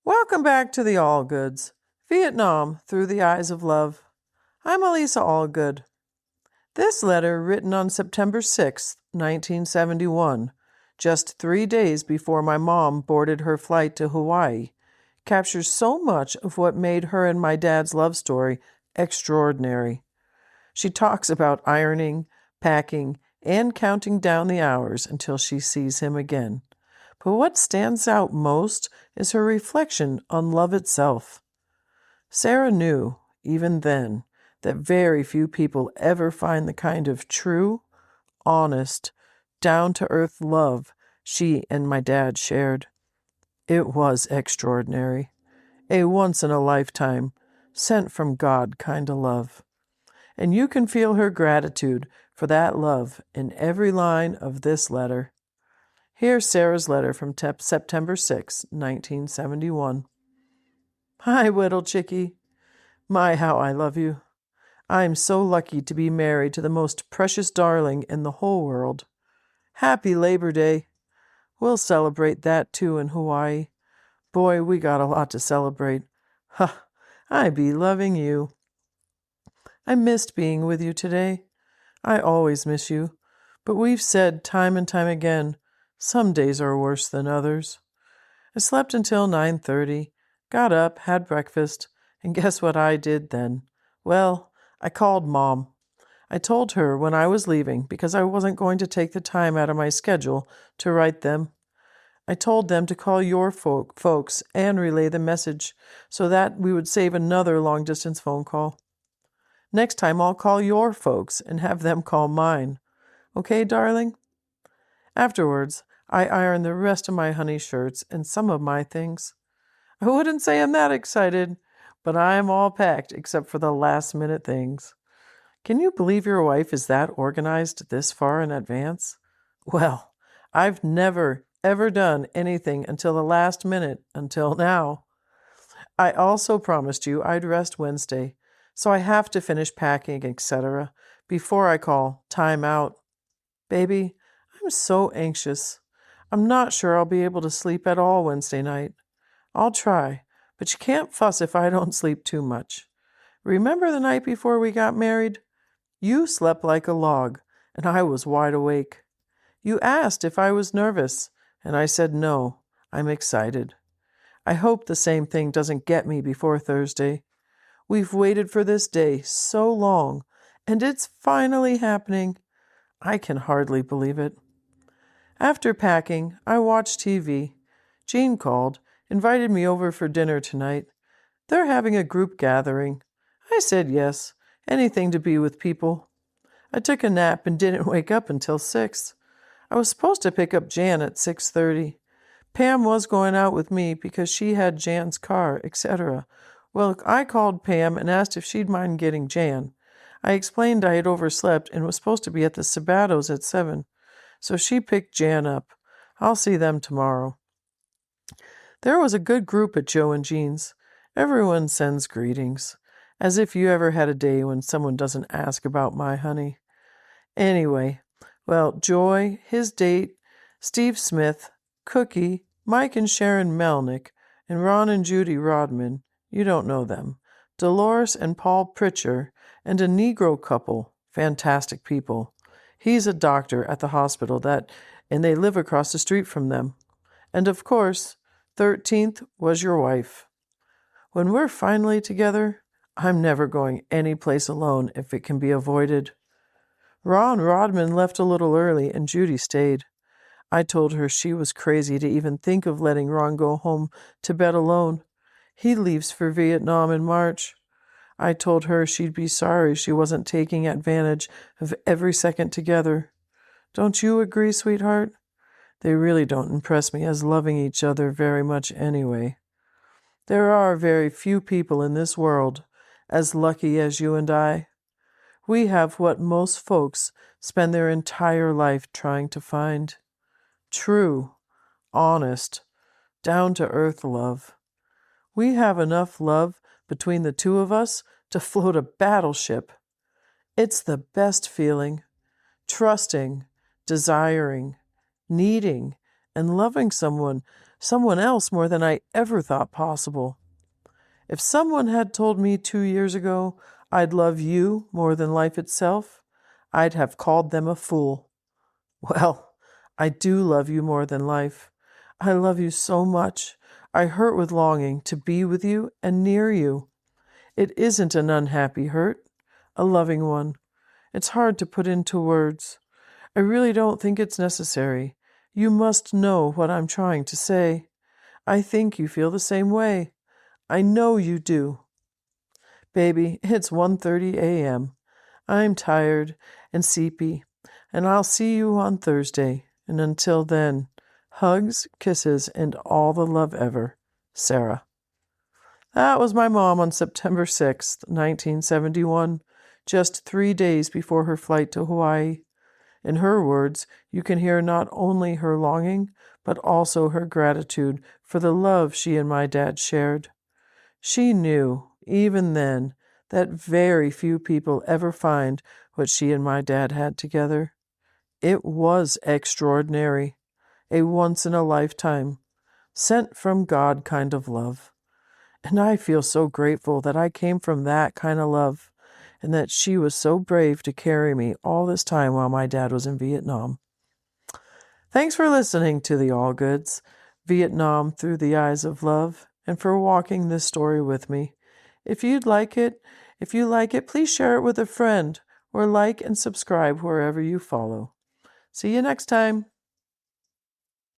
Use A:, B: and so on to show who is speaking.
A: Welcome back to the Allgoods, Vietnam through the eyes of love. I'm Elisa Allgood. This letter, written on September 6, 1971, just 3 days before my mom boarded her flight to Hawaii, captures so much of what made her and my dad's love story extraordinary. She talks about ironing, packing, and counting down the hours until she sees him again. But what stands out most is her reflection on love itself. Sarah knew, even then, that very few people ever find the kind of true, honest, down-to-earth love she and my dad shared. It was extraordinary, a once-in-a-lifetime, sent from God kind of love. And you can feel her gratitude for that love in every line of this letter. Here's Sarah's letter from September 6, 1971. Hi, Whittle Chickie. My, how I love you. I am so lucky to be married to the most precious darling in the whole world. Happy Labor Day. We'll celebrate that too in Hawaii. Boy, we got a lot to celebrate. Ha, I be loving you. I missed being with you today. I always miss you, but we've said time and time again, some days are worse than others. I slept until 9:30, got up, had breakfast, and guess what I did then? Well, I called Mom. I told her when I was leaving because I wasn't going to take the time out of my schedule to write them. I told them to call your folks and relay the message so that we would save another long-distance phone call. Next time I'll call your folks and have them call mine. Okay, darling? Afterwards, I ironed the rest of my honey shirts and some of my things. I wouldn't say I'm that excited, but I'm all packed except for the last-minute things. Can you believe your wife is that organized this far in advance? Well, I've never, ever done anything until the last minute, until now. I also promised you I'd rest Wednesday, so I have to finish packing, etc., before I call time out. Baby, I'm so anxious. I'm not sure I'll be able to sleep at all Wednesday night. I'll try, but you can't fuss if I don't sleep too much. Remember the night before we got married? You slept like a log, and I was wide awake. You asked if I was nervous, and I said no, I'm excited. I hope the same thing doesn't get me before Thursday. We've waited for this day so long, and it's finally happening. I can hardly believe it. After packing, I watched TV. Jean called, invited me over for dinner tonight. They're having a group gathering. I said yes, anything to be with people. I took a nap and didn't wake up until 6. I was supposed to pick up Jan at 6:30. Pam was going out with me because she had Jan's car, etc. Well, I called Pam and asked if she'd mind getting Jan. I explained I had overslept and was supposed to be at the Sabatos at 7. So she picked Jan up. I'll see them tomorrow. There was a good group at Joe and Jean's. Everyone sends greetings. As if you ever had a day when someone doesn't ask about my honey. Anyway, well, Joy, his date, Steve Smith, Cookie, Mike and Sharon Melnick, and Ron and Judy Rodman, you don't know them, Dolores and Paul Pritchard, and a Negro couple, fantastic people. He's a doctor at the hospital and they live across the street from them. And of course, 13th was your wife. When we're finally together, I'm never going any place alone if it can be avoided. Ron Rodman left a little early and Judy stayed. I told her she was crazy to even think of letting Ron go home to bed alone. He leaves for Vietnam in March. I told her she'd be sorry she wasn't taking advantage of every second together. Don't you agree, sweetheart? They really don't impress me as loving each other very much anyway. There are very few people in this world as lucky as you and I. We have what most folks spend their entire life trying to find. True, honest, down-to-earth love. We have enough love between the two of us to float a battleship. It's the best feeling. Trusting, desiring, needing, and loving someone someone else more than I ever thought possible. If someone had told me 2 years ago I'd love you more than life itself, I'd have called them a fool. Well, I do love you more than life. I love you so much. I hurt with longing to be with you and near you. It isn't an unhappy hurt, a loving one. It's hard to put into words. I really don't think it's necessary. You must know what I'm trying to say. I think you feel the same way. I know you do. Baby, it's 1:30 a.m. I'm tired and sleepy, and I'll see you on Thursday. And until then, hugs, kisses, and all the love ever. Sarah. That was my mom on September 6th, 1971, just 3 days before her flight to Hawaii. In her words, you can hear not only her longing, but also her gratitude for the love she and my dad shared. She knew, even then, that very few people ever find what she and my dad had together. It was extraordinary, a once-in-a-lifetime, sent from God kind of love. And I feel so grateful that I came from that kind of love, and that she was so brave to carry me all this time while my dad was in Vietnam. Thanks for listening to the Allgoods, Vietnam Through the Eyes of Love, and for walking this story with me. If you like it, please share it with a friend, or like and subscribe wherever you follow. See you next time.